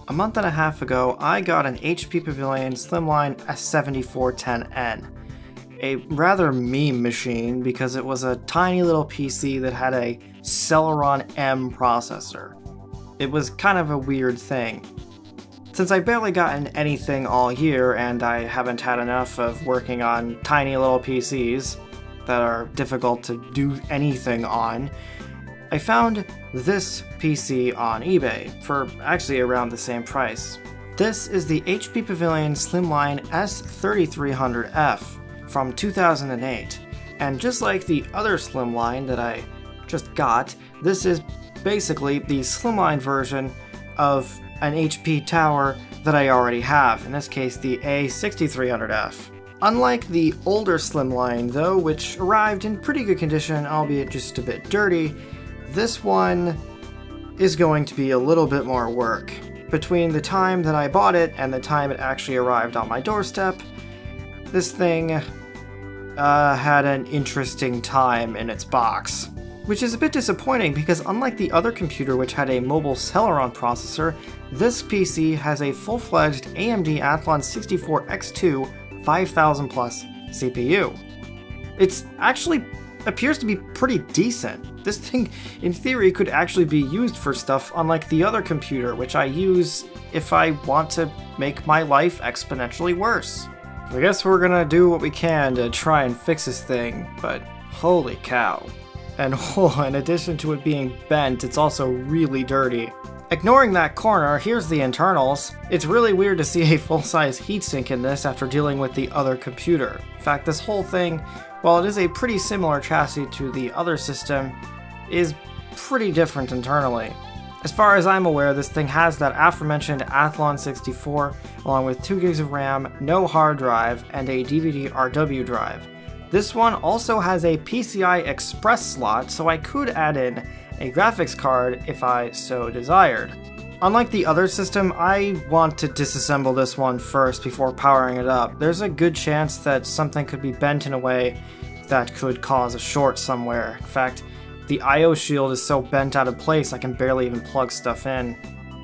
A month and a half ago, I got an HP Pavilion Slimline s3300f. A rather meme machine because it was a tiny little PC that had a Celeron M processor. It was kind of a weird thing. Since I've barely gotten anything all year and I haven't had enough of working on tiny little PCs that are difficult to do anything on, I found this PC on eBay for actually around the same price. This is the HP Pavilion Slimline s3300f from 2008, and just like the other Slimline that I just got, this is basically the Slimline version of an HP tower that I already have, in this case the s3300f. Unlike the older Slimline though, which arrived in pretty good condition, albeit just a bit dirty, this one is going to be a little bit more work. Between the time that I bought it and the time it actually arrived on my doorstep, this thing had an interesting time in its box. Which is a bit disappointing because unlike the other computer which had a mobile Celeron processor, this PC has a full-fledged AMD Athlon 64X2 5000 plus CPU. It's actually appears to be pretty decent. This thing, in theory, could actually be used for stuff unlike the other computer, which I use if I want to make my life exponentially worse. I guess we're gonna do what we can to try and fix this thing, but holy cow. And oh, in addition to it being bent, it's also really dirty. Ignoring that corner, here's the internals. It's really weird to see a full-size heatsink in this after dealing with the other computer. In fact, this whole thing, while it is a pretty similar chassis to the other system, is pretty different internally. As far as I'm aware, this thing has that aforementioned Athlon 64, along with 2 gigs of RAM, no hard drive, and a DVD-RW drive. This one also has a PCI Express slot, so I could add in a graphics card if I so desired. Unlike the other system, I want to disassemble this one first before powering it up. There's a good chance that something could be bent in a way that could cause a short somewhere. In fact, the I/O shield is so bent out of place I can barely even plug stuff in.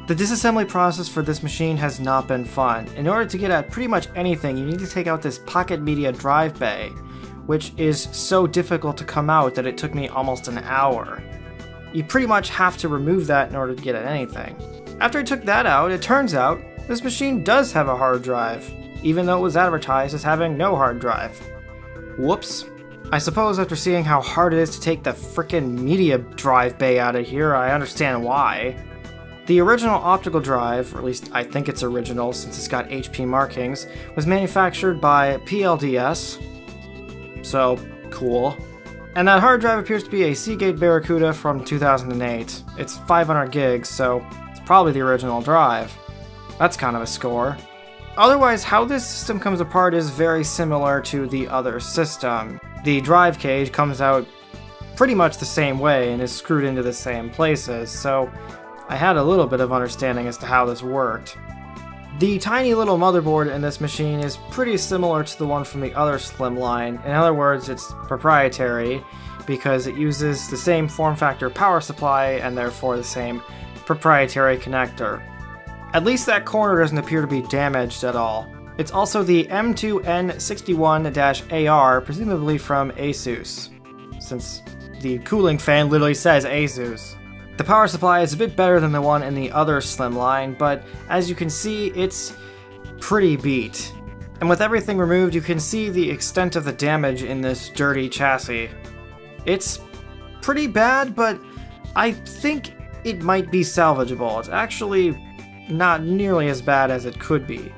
The disassembly process for this machine has not been fun. In order to get at pretty much anything, you need to take out this Pocket Media drive bay, which is so difficult to come out that it took me almost an hour. You pretty much have to remove that in order to get at anything. After I took that out, it turns out this machine does have a hard drive, even though it was advertised as having no hard drive. Whoops. I suppose after seeing how hard it is to take the frickin' media drive bay out of here, I understand why. The original optical drive, or at least I think it's original since it's got HP markings, was manufactured by PLDS, so cool. And that hard drive appears to be a Seagate Barracuda from 2008. It's 500 gigs, so it's probably the original drive. That's kind of a score. Otherwise, how this system comes apart is very similar to the other system. The drive cage comes out pretty much the same way and is screwed into the same places, so I had a little bit of understanding as to how this worked. The tiny little motherboard in this machine is pretty similar to the one from the other Slimline. In other words, it's proprietary because it uses the same form factor power supply and therefore the same proprietary connector. At least that corner doesn't appear to be damaged at all. It's also the M2N61-AR, presumably from Asus, since the cooling fan literally says Asus. The power supply is a bit better than the one in the other Slimline, but as you can see, it's pretty beat. And with everything removed, you can see the extent of the damage in this dirty chassis. It's pretty bad, but I think it might be salvageable. It's actually not nearly as bad as it could be.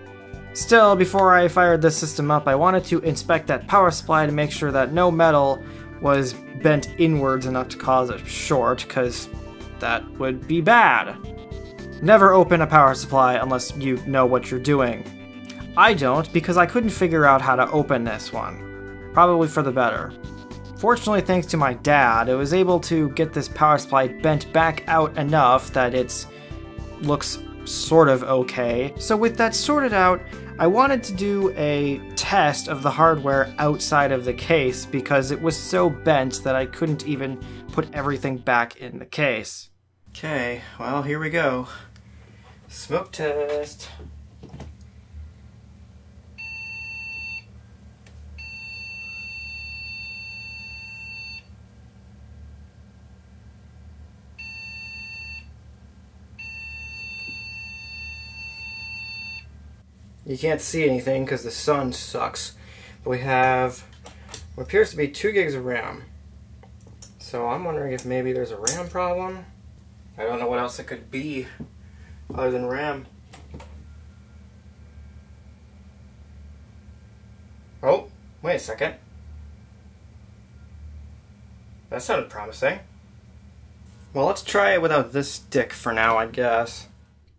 Still, before I fired this system up, I wanted to inspect that power supply to make sure that no metal was bent inwards enough to cause a short, because that would be bad. Never open a power supply unless you know what you're doing. I don't, because I couldn't figure out how to open this one. Probably for the better. Fortunately, thanks to my dad, I was able to get this power supply bent back out enough that it looks sort of okay. So with that sorted out, I wanted to do a test of the hardware outside of the case because it was so bent that I couldn't even put everything back in the case. Okay, well, here we go. Smoke test. You can't see anything because the sun sucks. But we have what appears to be 2 gigs of RAM. So I'm wondering if maybe there's a RAM problem. I don't know what else it could be other than RAM. Oh, wait a second. That sounded promising. Well, let's try it without this stick for now, I guess.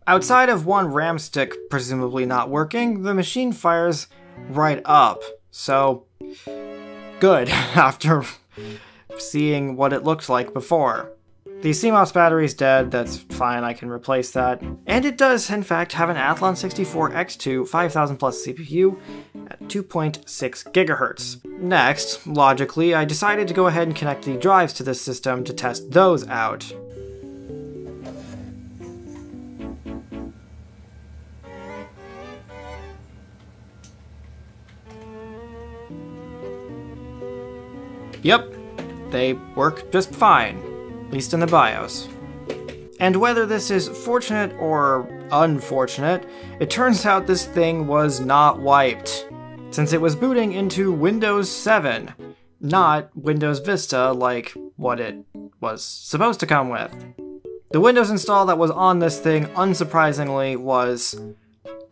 Outside of one RAM stick presumably not working, the machine fires right up. So, good, after seeing what it looked like before. The CMOS battery's dead, that's fine, I can replace that. And it does, in fact, have an Athlon 64X2 5000 plus CPU at 2.6 GHz. Next, logically, I decided to go ahead and connect the drives to this system to test those out. Yep, they work just fine, at least in the BIOS. And whether this is fortunate or unfortunate, it turns out this thing was not wiped, since it was booting into Windows 7, not Windows Vista like what it was supposed to come with. The Windows install that was on this thing, unsurprisingly, was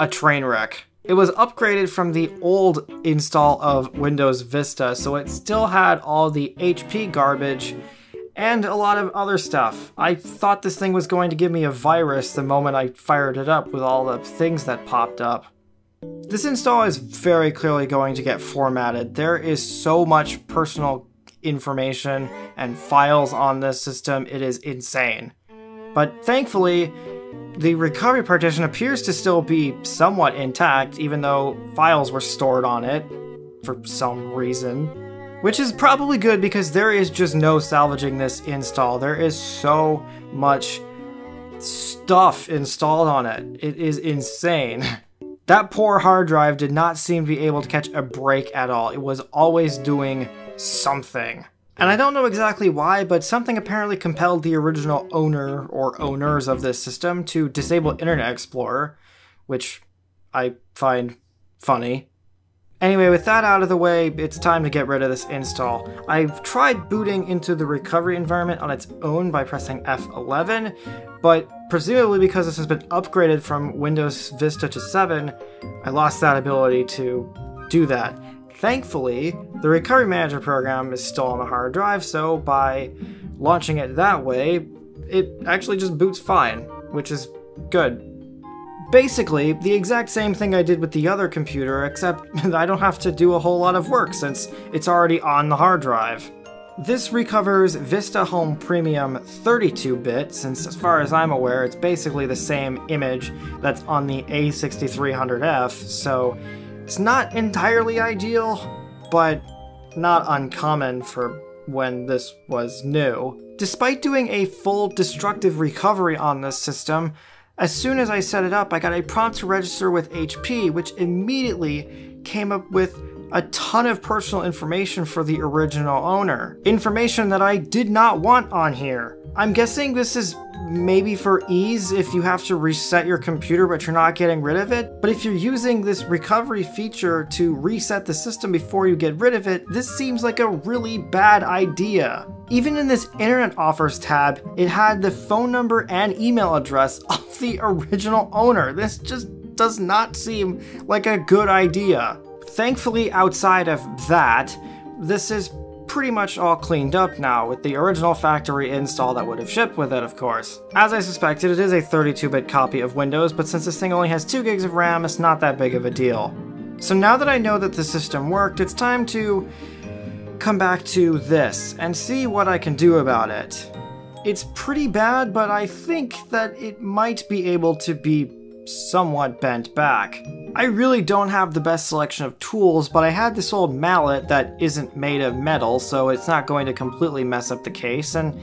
a train wreck. It was upgraded from the old install of Windows Vista, so it still had all the HP garbage and a lot of other stuff. I thought this thing was going to give me a virus the moment I fired it up with all the things that popped up. This install is very clearly going to get formatted. There is so much personal information and files on this system, it is insane. But thankfully, the recovery partition appears to still be somewhat intact, even though files were stored on it for some reason. Which is probably good because there is just no salvaging this install. There is so much stuff installed on it. It is insane. That poor hard drive did not seem to be able to catch a break at all. It was always doing something. And I don't know exactly why, but something apparently compelled the original owner or owners of this system to disable Internet Explorer, which I find funny. Anyway, with that out of the way, it's time to get rid of this install. I've tried booting into the recovery environment on its own by pressing F11, but presumably because this has been upgraded from Windows Vista to 7, I lost that ability to do that. Thankfully, the Recovery Manager program is still on the hard drive, so by launching it that way, it actually just boots fine, which is good. Basically, the exact same thing I did with the other computer, except I don't have to do a whole lot of work since it's already on the hard drive. This recovers Vista Home Premium 32-bit, since as far as I'm aware, it's basically the same image that's on the s3300f, so it's not entirely ideal, but not uncommon for when this was new. Despite doing a full destructive recovery on this system, as soon as I set it up, I got a prompt to register with HP, which immediately came up with a ton of personal information for the original owner. Information that I did not want on here. I'm guessing this is maybe for ease if you have to reset your computer but you're not getting rid of it. But if you're using this recovery feature to reset the system before you get rid of it, this seems like a really bad idea. Even in this Internet Offers tab, it had the phone number and email address of the original owner. This just does not seem like a good idea. Thankfully, outside of that, this is pretty much all cleaned up now, with the original factory install that would have shipped with it, of course. As I suspected, it is a 32-bit copy of Windows, but since this thing only has 2 gigs of RAM, it's not that big of a deal. So now that I know that the system worked, it's time to come back to this and see what I can do about it. It's pretty bad, but I think that it might be able to be somewhat bent back. I really don't have the best selection of tools, but I had this old mallet that isn't made of metal, so it's not going to completely mess up the case, and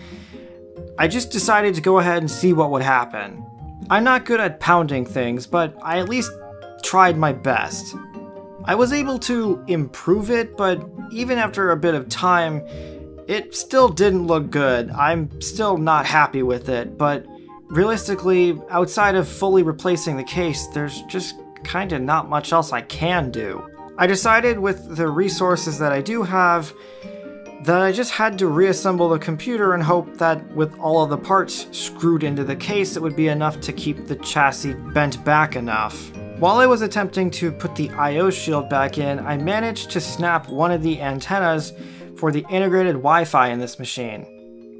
I just decided to go ahead and see what would happen. I'm not good at pounding things, but I at least tried my best. I was able to improve it, but even after a bit of time, it still didn't look good. I'm still not happy with it, but realistically, outside of fully replacing the case, there's just kinda not much else I can do. I decided with the resources that I do have that I just had to reassemble the computer and hope that with all of the parts screwed into the case, it would be enough to keep the chassis bent back enough. While I was attempting to put the I/O shield back in, I managed to snap one of the antennas for the integrated Wi-Fi in this machine.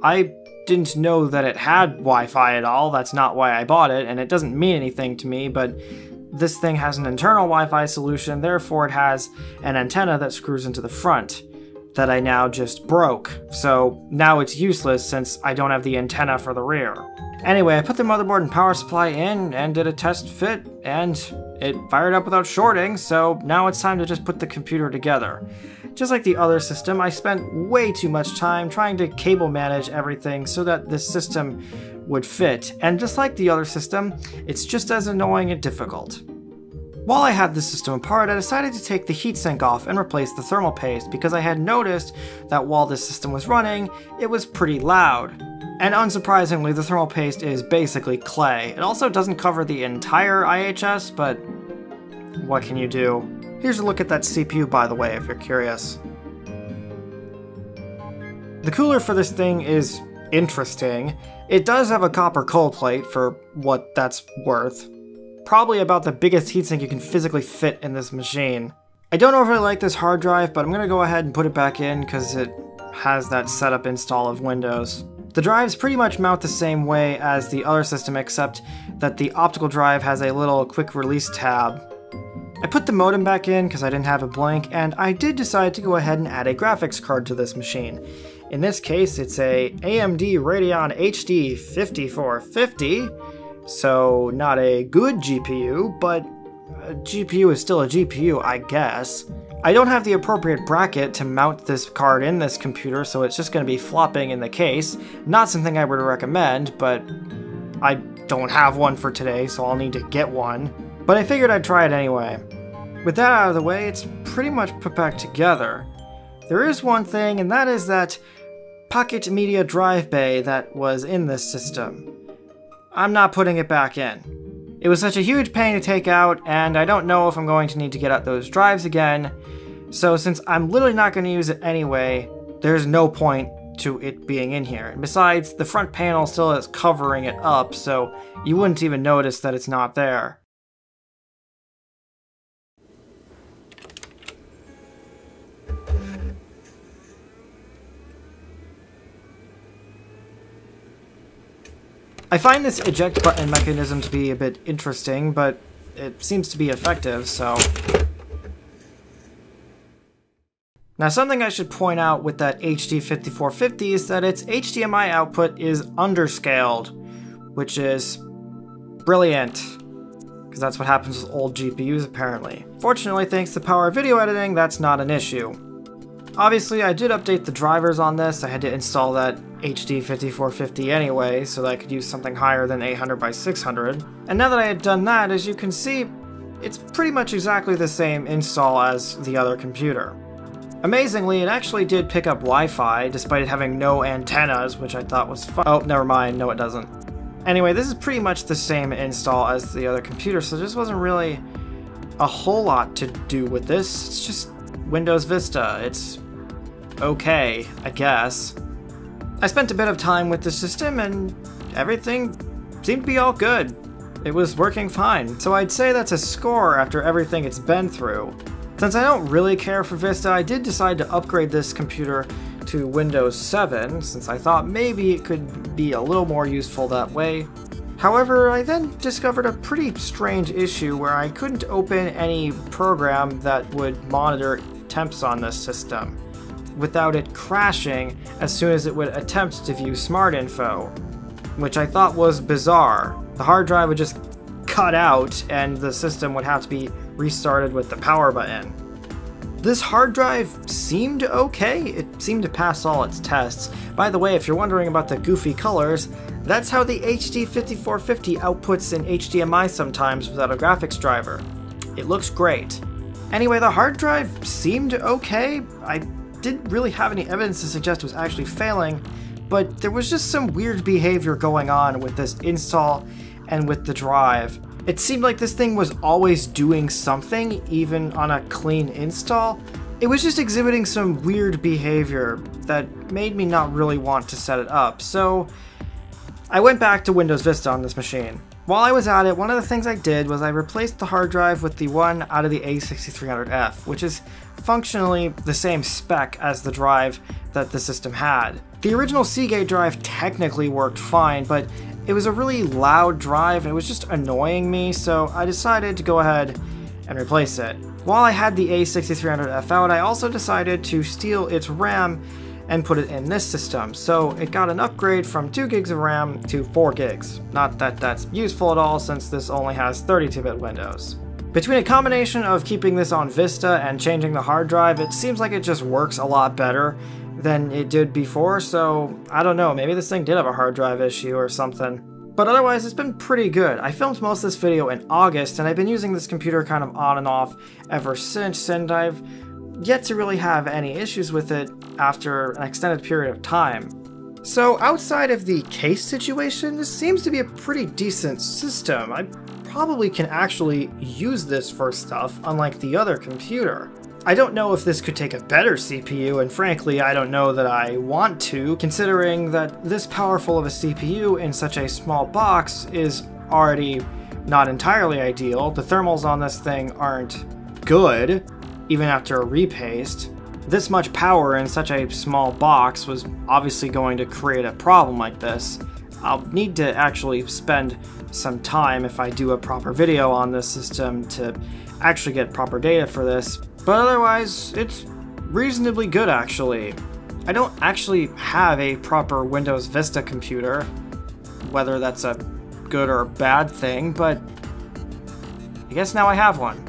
I didn't know that it had Wi-Fi at all, that's not why I bought it, and it doesn't mean anything to me, but this thing has an internal Wi-Fi solution, therefore it has an antenna that screws into the front that I now just broke. So now it's useless since I don't have the antenna for the rear. Anyway, I put the motherboard and power supply in and did a test fit, and it fired up without shorting, so now it's time to just put the computer together. Just like the other system, I spent way too much time trying to cable manage everything so that this system would fit, and just like the other system, it's just as annoying and difficult. While I had this system apart, I decided to take the heatsink off and replace the thermal paste because I had noticed that while this system was running, it was pretty loud. And unsurprisingly, the thermal paste is basically clay. It also doesn't cover the entire IHS, but what can you do? Here's a look at that CPU, by the way, if you're curious. The cooler for this thing is interesting. It does have a copper cold plate for what that's worth. Probably about the biggest heatsink you can physically fit in this machine. I don't overly like this hard drive, but I'm gonna go ahead and put it back in because it has that setup install of Windows. The drives pretty much mount the same way as the other system, except that the optical drive has a little quick release tab. I put the modem back in because I didn't have it blank, and I did decide to go ahead and add a graphics card to this machine. In this case, it's a AMD Radeon HD 5450, so not a good GPU, but a GPU is still a GPU, I guess. I don't have the appropriate bracket to mount this card in this computer, so it's just going to be flopping in the case. Not something I would recommend, but I don't have one for today, so I'll need to get one. But I figured I'd try it anyway. With that out of the way, it's pretty much put back together. There is one thing, and that is that Pocket Media drive bay that was in this system. I'm not putting it back in. It was such a huge pain to take out, and I don't know if I'm going to need to get out those drives again, so since I'm literally not going to use it anyway, there's no point to it being in here. And besides, the front panel still is covering it up, so you wouldn't even notice that it's not there. I find this eject button mechanism to be a bit interesting, but it seems to be effective, so... Now, something I should point out with that HD 5450 is that its HDMI output is underscaled, which is brilliant, because that's what happens with old GPUs apparently. Fortunately, thanks to power video editing, that's not an issue. Obviously, I did update the drivers on this. I had to install that HD 5450 anyway, so that I could use something higher than 800 by 600. And now that I had done that, as you can see, it's pretty much exactly the same install as the other computer. Amazingly, it actually did pick up Wi-Fi, despite it having no antennas, which I thought was fun. Oh, never mind, no it doesn't. Anyway, this is pretty much the same install as the other computer, so there just wasn't really a whole lot to do with this. It's just Windows Vista. It's okay, I guess. I spent a bit of time with the system and everything seemed to be all good. It was working fine, so I'd say that's a score after everything it's been through. Since I don't really care for Vista, I did decide to upgrade this computer to Windows 7, since I thought maybe it could be a little more useful that way. However, I then discovered a pretty strange issue where I couldn't open any program that would monitor temps on this system without it crashing as soon as it would attempt to view smart info, which I thought was bizarre. The hard drive would just cut out and the system would have to be restarted with the power button. This hard drive seemed okay. It seemed to pass all its tests. By the way, if you're wondering about the goofy colors, that's how the HD5450 outputs in HDMI sometimes without a graphics driver. It looks great. Anyway, the hard drive seemed okay. I didn't really have any evidence to suggest it was actually failing, but there was just some weird behavior going on with this install and with the drive. It seemed like this thing was always doing something, even on a clean install. It was just exhibiting some weird behavior that made me not really want to set it up, so I went back to Windows Vista on this machine. While I was at it, one of the things I did was I replaced the hard drive with the one out of the s3300f, which is functionally the same spec as the drive that the system had. The original Seagate drive technically worked fine, but it was a really loud drive and it was just annoying me, so I decided to go ahead and replace it. While I had the s3300f out, I also decided to steal its RAM and put it in this system, so it got an upgrade from 2 gigs of RAM to 4 gigs. Not that that's useful at all, since this only has 32-bit Windows. Between a combination of keeping this on Vista and changing the hard drive, it seems like it just works a lot better than it did before, so I don't know, maybe this thing did have a hard drive issue or something. But otherwise, it's been pretty good. I filmed most of this video in August, and I've been using this computer kind of on and off ever since, and I've yet to really have any issues with it after an extended period of time. So outside of the case situation, this seems to be a pretty decent system. I probably can actually use this for stuff, unlike the other computer. I don't know if this could take a better CPU, and frankly, I don't know that I want to, considering that this powerful of a CPU in such a small box is already not entirely ideal. The thermals on this thing aren't good, even after a repaste. This much power in such a small box was obviously going to create a problem like this. I'll need to actually spend some time if I do a proper video on this system to actually get proper data for this, but otherwise it's reasonably good actually. I don't actually have a proper Windows Vista computer, whether that's a good or bad thing, but I guess now I have one.